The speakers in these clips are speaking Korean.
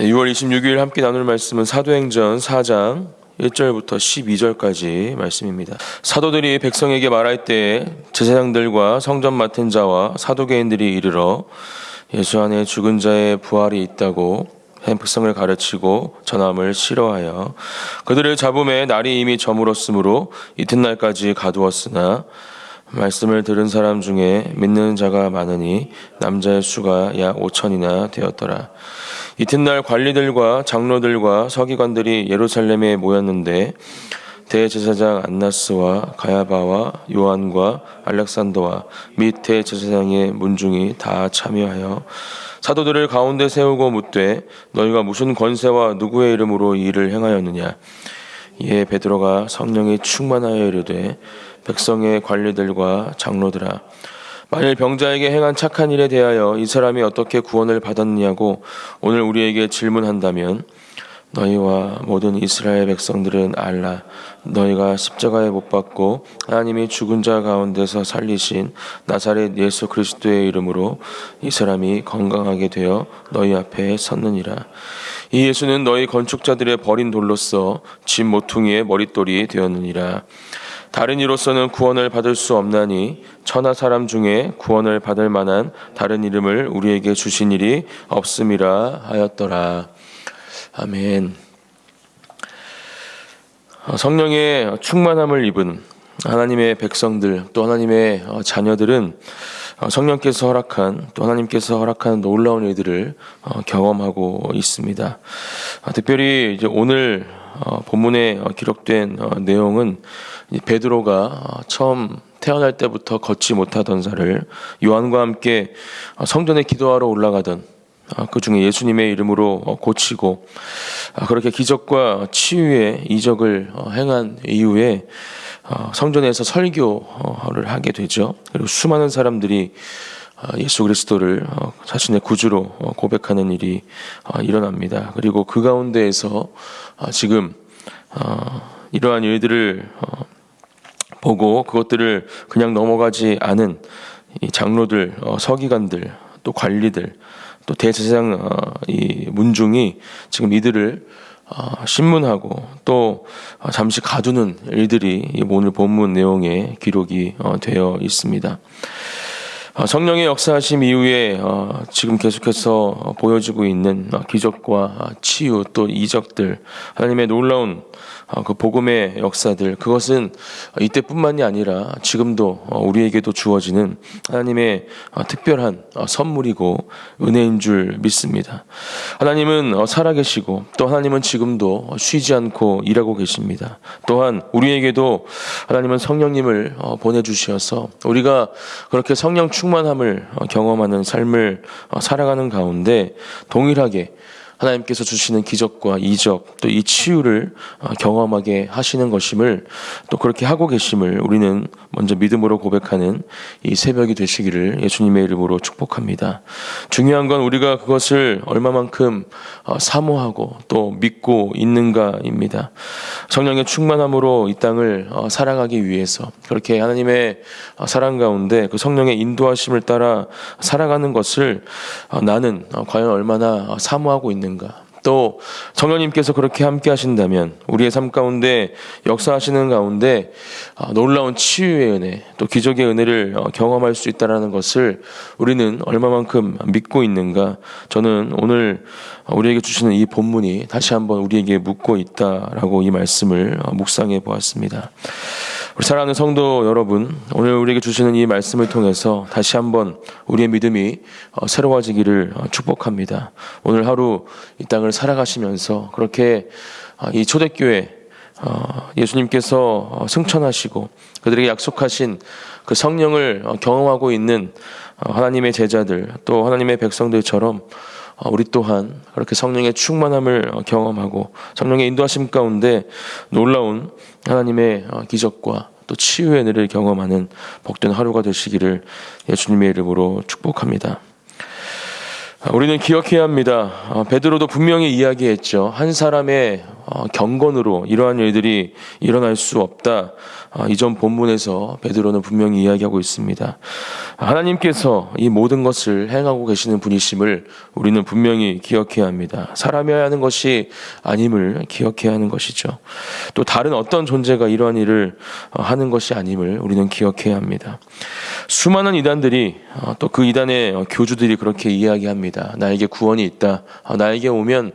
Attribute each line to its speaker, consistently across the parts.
Speaker 1: 6월 26일 함께 나눌 말씀은 사도행전 4장 1절부터 12절까지 말씀입니다. 사도들이 백성에게 말할 때에 제사장들과 성전 맡은 자와 사두개인들이 이르러 예수 안에 죽은 자의 부활이 있다고 백성을 가르치고 전함을 싫어하여 그들을 잡음에 날이 이미 저물었으므로 이튿날까지 가두었으나 말씀을 들은 사람 중에 믿는 자가 많으니 남자의 수가 약 5천이나 되었더라. 이튿날 관리들과 장로들과 서기관들이 예루살렘에 모였는데 대제사장 안나스와 가야바와 요한과 알렉산더와 및 대제사장의 문중이 다 참여하여 사도들을 가운데 세우고 묻되 너희가 무슨 권세와 누구의 이름으로 이 일을 행하였느냐. 이에 베드로가 성령이 충만하여 이르되 백성의 관리들과 장로들아, 만일 병자에게 행한 착한 일에 대하여 이 사람이 어떻게 구원을 받았느냐고 오늘 우리에게 질문한다면 너희와 모든 이스라엘 백성들은 알라. 너희가 십자가에 못 박고 하나님이 죽은 자 가운데서 살리신 나사렛 예수 그리스도의 이름으로 이 사람이 건강하게 되어 너희 앞에 섰느니라. 이 예수는 너희 건축자들의 버린 돌로서 집 모퉁이의 머릿돌이 되었느니라. 다른 이로서는 구원을 받을 수 없나니 천하 사람 중에 구원을 받을 만한 다른 이름을 우리에게 주신 일이 없음이라 하였더라. 아멘. 성령의 충만함을 입은 하나님의 백성들, 또 하나님의 자녀들은 성령께서 허락한, 또 하나님께서 허락한 놀라운 일들을 경험하고 있습니다. 특별히 이제 오늘 본문에 기록된 내용은 베드로가 처음 태어날 때부터 걷지 못하던 자를 요한과 함께 성전에 기도하러 올라가던 그 중에 예수님의 이름으로 고치고 그렇게 기적과 치유의 이적을 행한 이후에 성전에서 설교를 하게 되죠. 그리고 수많은 사람들이 예수 그리스도를 자신의 구주로 고백하는 일이 일어납니다. 그리고 그 가운데에서 지금 이러한 일들을 보고 그것들을 그냥 넘어가지 않은 이 장로들, 서기관들, 또 관리들, 또 대제사장 이 문중이 지금 이들을 신문하고 또 잠시 가두는 일들이 오늘 본문 내용에 기록이 되어 있습니다. 성령의 역사하심 이후에 지금 계속해서 보여지고 있는 기적과 치유 또 이적들, 하나님의 놀라운 그 복음의 역사들, 그것은 이때뿐만이 아니라 지금도 우리에게도 주어지는 하나님의 특별한 선물이고 은혜인 줄 믿습니다. 하나님은 살아계시고 또 하나님은 지금도 쉬지 않고 일하고 계십니다. 또한 우리에게도 하나님은 성령님을 보내주셔서 우리가 그렇게 성령 충만함을 경험하는 삶을 살아가는 가운데 동일하게 하나님께서 주시는 기적과 이적 또 이 치유를 경험하게 하시는 것임을 또 그렇게 하고 계심을 우리는 먼저 믿음으로 고백하는 이 새벽이 되시기를 예수님의 이름으로 축복합니다. 중요한 건 우리가 그것을 얼마만큼 사모하고 또 믿고 있는가입니다. 성령의 충만함으로 이 땅을 살아가기 위해서 그렇게 하나님의 사랑 가운데 그 성령의 인도하심을 따라 살아가는 것을 나는 과연 얼마나 사모하고 있는가. 또 성령님께서 그렇게 함께 하신다면 우리의 삶 가운데 역사하시는 가운데 놀라운 치유의 은혜 또 기적의 은혜를 경험할 수 있다는 것을 우리는 얼마만큼 믿고 있는가. 저는 오늘 우리에게 주시는 이 본문이 다시 한번 우리에게 묻고 있다라고 이 말씀을 묵상해 보았습니다. 우리 사랑하는 성도 여러분, 오늘 우리에게 주시는 이 말씀을 통해서 다시 한번 우리의 믿음이 새로워지기를 축복합니다. 오늘 하루 이 땅을 살아가시면서 그렇게 이 초대교회 예수님께서 승천하시고 그들에게 약속하신 그 성령을 경험하고 있는 하나님의 제자들 또 하나님의 백성들처럼 우리 또한 그렇게 성령의 충만함을 경험하고 성령의 인도하심 가운데 놀라운 하나님의 기적과 또 치유의 은혜를 경험하는 복된 하루가 되시기를 예수님의 이름으로 축복합니다. 우리는 기억해야 합니다. 베드로도 분명히 이야기했죠. 한 사람의 경건으로 이러한 일들이 일어날 수 없다. 이전 본문에서 베드로는 분명히 이야기하고 있습니다. 하나님께서 이 모든 것을 행하고 계시는 분이심을 우리는 분명히 기억해야 합니다. 사람이어야 하는 것이 아님을 기억해야 하는 것이죠. 또 다른 어떤 존재가 이러한 일을 하는 것이 아님을 우리는 기억해야 합니다. 수많은 이단들이 또 그 이단의 교주들이 그렇게 이야기합니다. 나에게 구원이 있다. 나에게 오면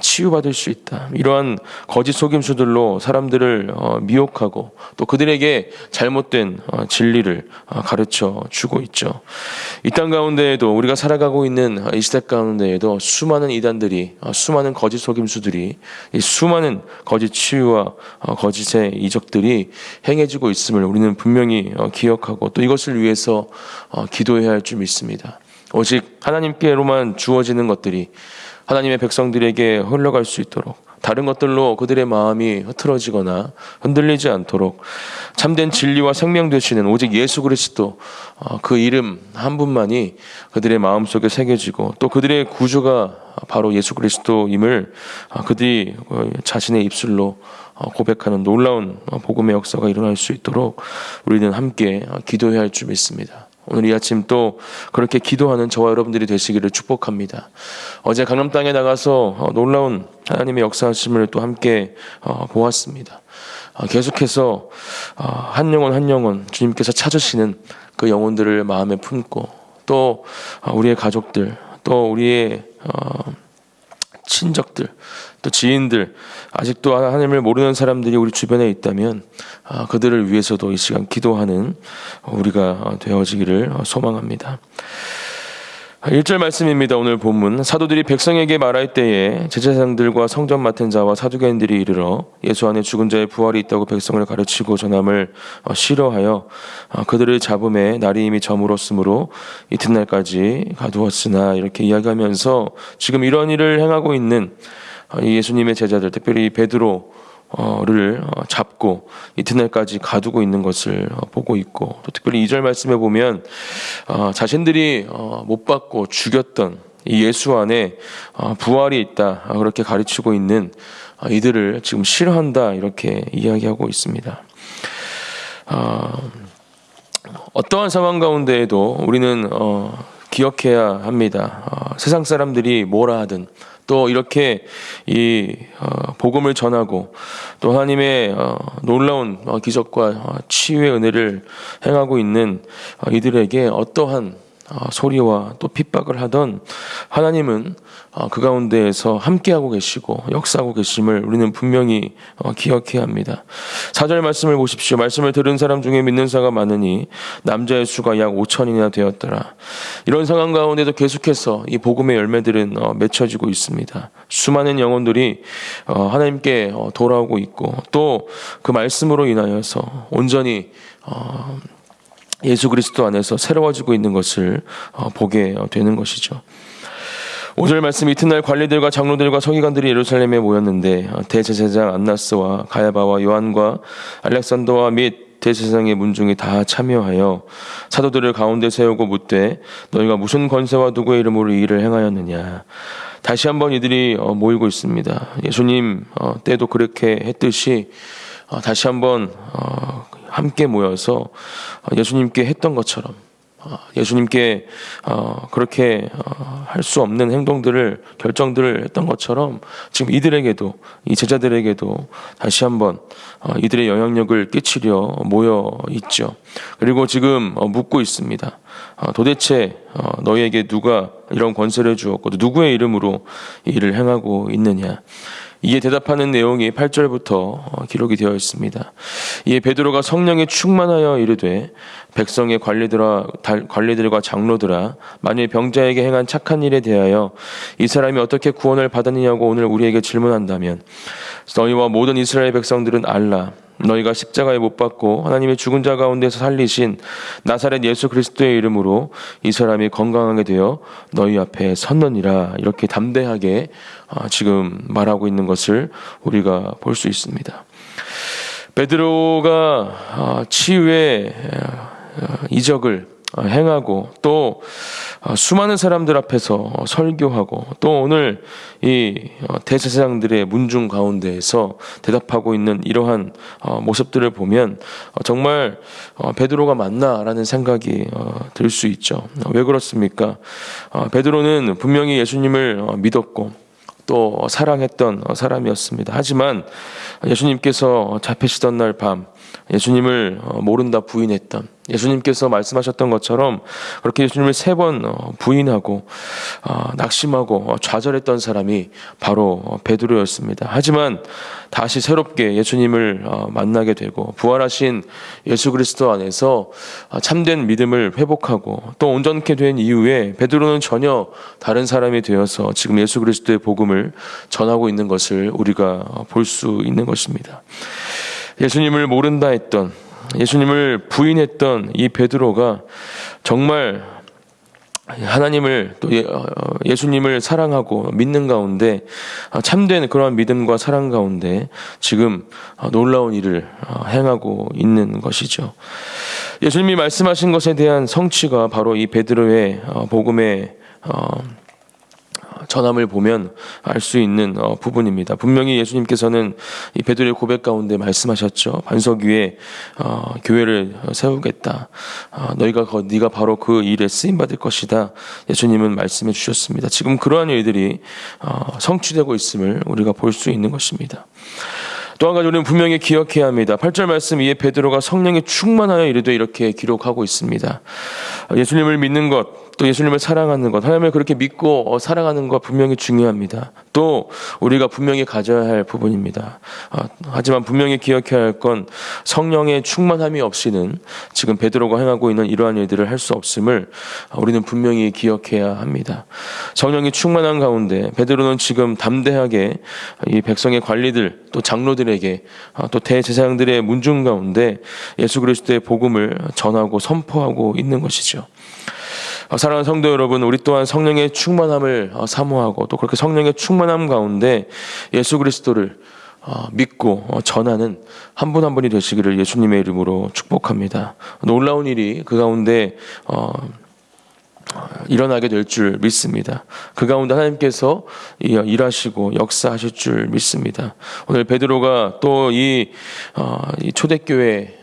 Speaker 1: 치유받을 수 있다. 이러한 거짓 속임수들로 사람들을 미혹하고 또 그들에게 잘못된 진리를 가르쳐 주고 있죠. 이 땅 가운데에도 우리가 살아가고 있는 이 시대 가운데에도 수많은 이단들이 수많은 거짓 속임수들이 이 수많은 거짓 치유와 거짓의 이적들이 행해지고 있음을 우리는 분명히 기억하고 또 이것을 위해서 기도해야 할 줄 믿습니다. 오직 하나님께로만 주어지는 것들이 하나님의 백성들에게 흘러갈 수 있도록 다른 것들로 그들의 마음이 흐트러지거나 흔들리지 않도록 참된 진리와 생명 되시는 오직 예수 그리스도 그 이름 한 분만이 그들의 마음속에 새겨지고 또 그들의 구주가 바로 예수 그리스도임을 그들이 자신의 입술로 고백하는 놀라운 복음의 역사가 일어날 수 있도록 우리는 함께 기도해야 할 줄 믿습니다. 오늘 이 아침 또 그렇게 기도하는 저와 여러분들이 되시기를 축복합니다. 어제 강남 땅에 나가서 놀라운 하나님의 역사하심을 또 함께 보았습니다. 계속해서 한 영혼 한 영혼 주님께서 찾으시는 그 영혼들을 마음에 품고 또 우리의 가족들 또 우리의 친척들 또 지인들 아직도 하나님을 모르는 사람들이 우리 주변에 있다면 그들을 위해서도 이 시간 기도하는 우리가 되어지기를 소망합니다. 1절 말씀입니다. 오늘 본문 사도들이 백성에게 말할 때에 제사장들과 성전 맡은 자와 사두개인들이 이르러 예수 안에 죽은 자의 부활이 있다고 백성을 가르치고 전함을 싫어하여 그들을 잡음에 날이 이미 저물었으므로 이튿날까지 가두었으나 이렇게 이야기하면서 지금 이런 일을 행하고 있는 예수님의 제자들 특별히 베드로를 잡고 이튿날까지 가두고 있는 것을 보고 있고 또 특별히 2절 말씀에 보면 자신들이 못 받고 죽였던 이 예수 안에 부활이 있다 그렇게 가르치고 있는 이들을 지금 싫어한다 이렇게 이야기하고 있습니다. 어떠한 상황 가운데에도 우리는 기억해야 합니다. 세상 사람들이 뭐라 하든 또 이렇게 이 복음을 전하고 또 하나님의 놀라운 기적과 치유의 은혜를 행하고 있는 이들에게 어떠한 소리와 또 핍박을 하던 하나님은 그 가운데에서 함께하고 계시고 역사하고 계심을 우리는 분명히 기억해야 합니다. 4절 말씀을 보십시오. 말씀을 들은 사람 중에 믿는 자가 많으니 남자의 수가 약 5천이나 되었더라. 이런 상황 가운데도 계속해서 이 복음의 열매들은 맺혀지고 있습니다. 수많은 영혼들이 하나님께 돌아오고 있고 또 그 말씀으로 인하여서 온전히 예수 그리스도 안에서 새로워지고 있는 것을 보게 되는 것이죠. 5절 말씀 이튿날 관리들과 장로들과 서기관들이 예루살렘에 모였는데 대제사장 안나스와 가야바와 요한과 알렉산더와 및 대제사장의 문중이 다 참여하여 사도들을 가운데 세우고 묻되 너희가 무슨 권세와 누구의 이름으로 이 일을 행하였느냐. 다시 한번 이들이 모이고 있습니다. 예수님 때도 그렇게 했듯이 다시 한번 함께 모여서 예수님께 했던 것처럼 예수님께 그렇게 할 수 없는 행동들을 결정들을 했던 것처럼 지금 이들에게도 이 제자들에게도 다시 한번 이들의 영향력을 끼치려 모여 있죠. 그리고 지금 묻고 있습니다. 도대체 너희에게 누가 이런 권세를 주었고 누구의 이름으로 이 일을 행하고 있느냐. 이에 대답하는 내용이 8절부터 기록이 되어 있습니다. 이에 베드로가 성령에 충만하여 이르되 백성의 관리들과 장로들아 만일 병자에게 행한 착한 일에 대하여 이 사람이 어떻게 구원을 받았느냐고 오늘 우리에게 질문한다면 너희와 모든 이스라엘 백성들은 알라. 너희가 십자가에 못 박고 하나님의 죽은 자 가운데서 살리신 나사렛 예수 그리스도의 이름으로 이 사람이 건강하게 되어 너희 앞에 섰느니라. 이렇게 담대하게 지금 말하고 있는 것을 우리가 볼 수 있습니다. 베드로가 치유의 이적을 행하고 또 수많은 사람들 앞에서 설교하고 또 오늘 이 대제사장들의 문중 가운데에서 대답하고 있는 이러한 모습들을 보면 정말 베드로가 맞나라는 생각이 들 수 있죠. 왜 그렇습니까? 베드로는 분명히 예수님을 믿었고 또 사랑했던 사람이었습니다. 하지만 예수님께서 잡히시던 날 밤 예수님을 모른다 부인했던, 예수님께서 말씀하셨던 것처럼 그렇게 예수님을 3번 부인하고 낙심하고 좌절했던 사람이 바로 베드로였습니다. 하지만 다시 새롭게 예수님을 만나게 되고 부활하신 예수 그리스도 안에서 참된 믿음을 회복하고 또 온전케 된 이후에 베드로는 전혀 다른 사람이 되어서 지금 예수 그리스도의 복음을 전하고 있는 것을 우리가 볼 수 있는 것입니다. 예수님을 모른다 했던, 예수님을 부인했던 이 베드로가 정말 하나님을 또 예수님을 사랑하고 믿는 가운데 참된 그러한 믿음과 사랑 가운데 지금 놀라운 일을 행하고 있는 것이죠. 예수님이 말씀하신 것에 대한 성취가 바로 이 베드로의 복음의 전함을 보면 알 수 있는 부분입니다. 분명히 예수님께서는 이 베드로의 고백 가운데 말씀하셨죠. 반석 위에 교회를 세우겠다. 네가 바로 그 일에 쓰임 받을 것이다. 예수님은 말씀해 주셨습니다. 지금 그러한 일들이 성취되고 있음을 우리가 볼 수 있는 것입니다. 또 한 가지 우리는 분명히 기억해야 합니다. 8절 말씀 위에 베드로가 성령에 충만하여 이르되 이렇게 기록하고 있습니다. 예수님을 믿는 것, 또 예수님을 사랑하는 것, 하나님을 그렇게 믿고 사랑하는 것 분명히 중요합니다. 또 우리가 분명히 가져야 할 부분입니다. 하지만 분명히 기억해야 할 건 성령의 충만함이 없이는 지금 베드로가 행하고 있는 이러한 일들을 할 수 없음을 우리는 분명히 기억해야 합니다. 성령이 충만한 가운데 베드로는 지금 담대하게 이 백성의 관리들 또 장로들에게 또 대제사장들의 문중 가운데 예수 그리스도의 복음을 전하고 선포하고 있는 것이죠. 사랑하는 성도 여러분, 우리 또한 성령의 충만함을 사모하고 또 그렇게 성령의 충만함 가운데 예수 그리스도를 믿고 전하는 한 분 한 분이 되시기를 예수님의 이름으로 축복합니다. 놀라운 일이 그 가운데 일어나게 될 줄 믿습니다. 그 가운데 하나님께서 일하시고 역사하실 줄 믿습니다. 오늘 베드로가 또 이 초대교회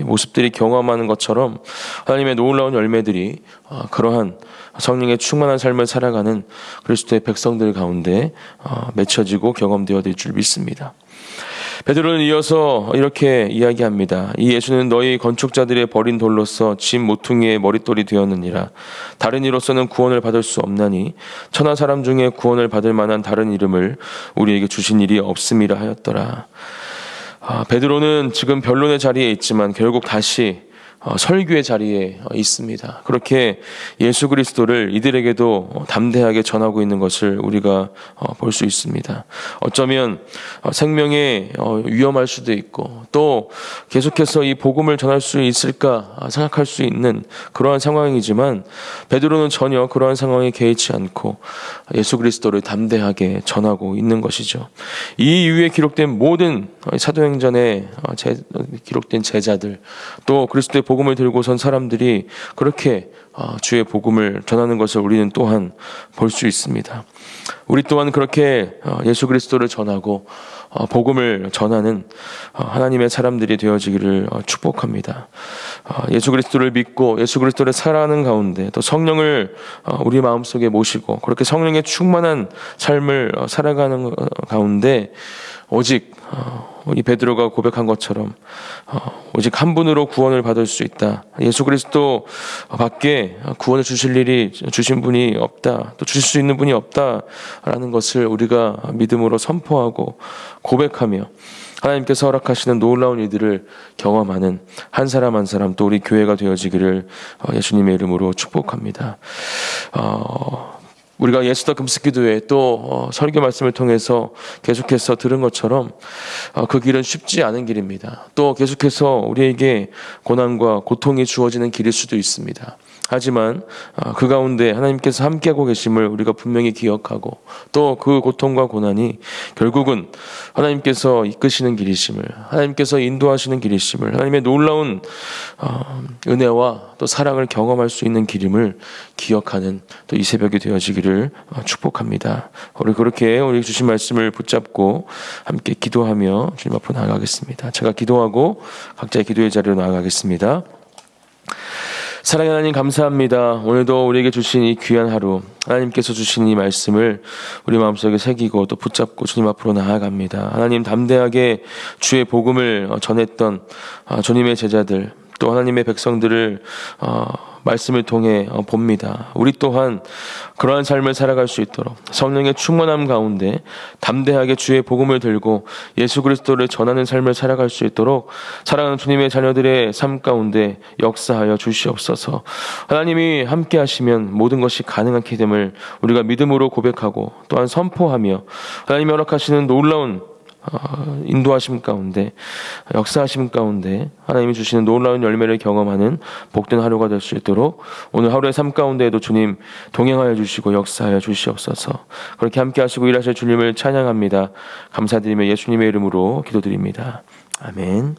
Speaker 1: 모습들이 경험하는 것처럼 하나님의 놀라운 열매들이 그러한 성령의 충만한 삶을 살아가는 그리스도의 백성들 가운데 맺혀지고 경험되어 될 줄 믿습니다. 베드로는 이어서 이렇게 이야기합니다. 이 예수는 너희 건축자들의 버린 돌로서 진 모퉁이의 머릿돌이 되었느니라. 다른 이로서는 구원을 받을 수 없나니 천하 사람 중에 구원을 받을 만한 다른 이름을 우리에게 주신 일이 없음이라 하였더라. 베드로는 지금 변론의 자리에 있지만 결국 다시 설교의 자리에 있습니다. 그렇게 예수 그리스도를 이들에게도 담대하게 전하고 있는 것을 우리가 볼 수 있습니다. 어쩌면 생명에 위험할 수도 있고 또 계속해서 이 복음을 전할 수 있을까 생각할 수 있는 그러한 상황이지만 베드로는 전혀 그러한 상황에 개의치 않고 예수 그리스도를 담대하게 전하고 있는 것이죠. 이 이후에 기록된 모든 사도행전에 기록된 제자들 또 그리스도의 복음을 들고 선 사람들이 그렇게 주의 복음을 전하는 것을 우리는 또한 볼 수 있습니다. 우리 또한 그렇게 예수 그리스도를 전하고 복음을 전하는 하나님의 사람들이 되어지기를 축복합니다. 예수 그리스도를 믿고 예수 그리스도를 사랑하는 가운데 또 성령을 우리 마음속에 모시고 그렇게 성령의 충만한 삶을 살아가는 가운데 오직 우리 베드로가 고백한 것처럼 오직 한 분으로 구원을 받을 수 있다. 예수 그리스도 밖에 구원을 주신 분이 없다. 또 주실 수 있는 분이 없다라는 것을 우리가 믿음으로 선포하고 고백하며 하나님께서 허락하시는 놀라운 일들을 경험하는 한 사람 한 사람 또 우리 교회가 되어지기를 예수님의 이름으로 축복합니다. 우리가 예수다 금식기도회 또 설교 말씀을 통해서 계속해서 들은 것처럼 그 길은 쉽지 않은 길입니다. 또 계속해서 우리에게 고난과 고통이 주어지는 길일 수도 있습니다. 하지만 그 가운데 하나님께서 함께하고 계심을 우리가 분명히 기억하고 또 그 고통과 고난이 결국은 하나님께서 이끄시는 길이심을, 하나님께서 인도하시는 길이심을, 하나님의 놀라운 은혜와 또 사랑을 경험할 수 있는 길임을 기억하는 또 이 새벽이 되어지기를 축복합니다. 우리 그렇게 우리 주신 말씀을 붙잡고 함께 기도하며 주님 앞으로 나아가겠습니다. 제가 기도하고 각자의 기도의 자리로 나아가겠습니다. 사랑의 하나님, 감사합니다. 오늘도 우리에게 주신 이 귀한 하루, 하나님께서 주신 이 말씀을 우리 마음속에 새기고 또 붙잡고 주님 앞으로 나아갑니다. 하나님, 담대하게 주의 복음을 전했던 주님의 제자들, 또 하나님의 백성들을 말씀을 통해 봅니다. 우리 또한 그러한 삶을 살아갈 수 있도록 성령의 충만함 가운데 담대하게 주의 복음을 들고 예수 그리스도를 전하는 삶을 살아갈 수 있도록 사랑하는 주님의 자녀들의 삶 가운데 역사하여 주시옵소서. 하나님이 함께 하시면 모든 것이 가능하게 됨을 우리가 믿음으로 고백하고 또한 선포하며 하나님이 허락하시는 놀라운 인도하심 가운데, 역사하심 가운데 하나님이 주시는 놀라운 열매를 경험하는 복된 하루가 될 수 있도록 오늘 하루의 삶 가운데에도 주님 동행하여 주시고 역사하여 주시옵소서. 그렇게 함께 하시고 일하실 주님을 찬양합니다. 감사드리며 예수님의 이름으로 기도드립니다. 아멘.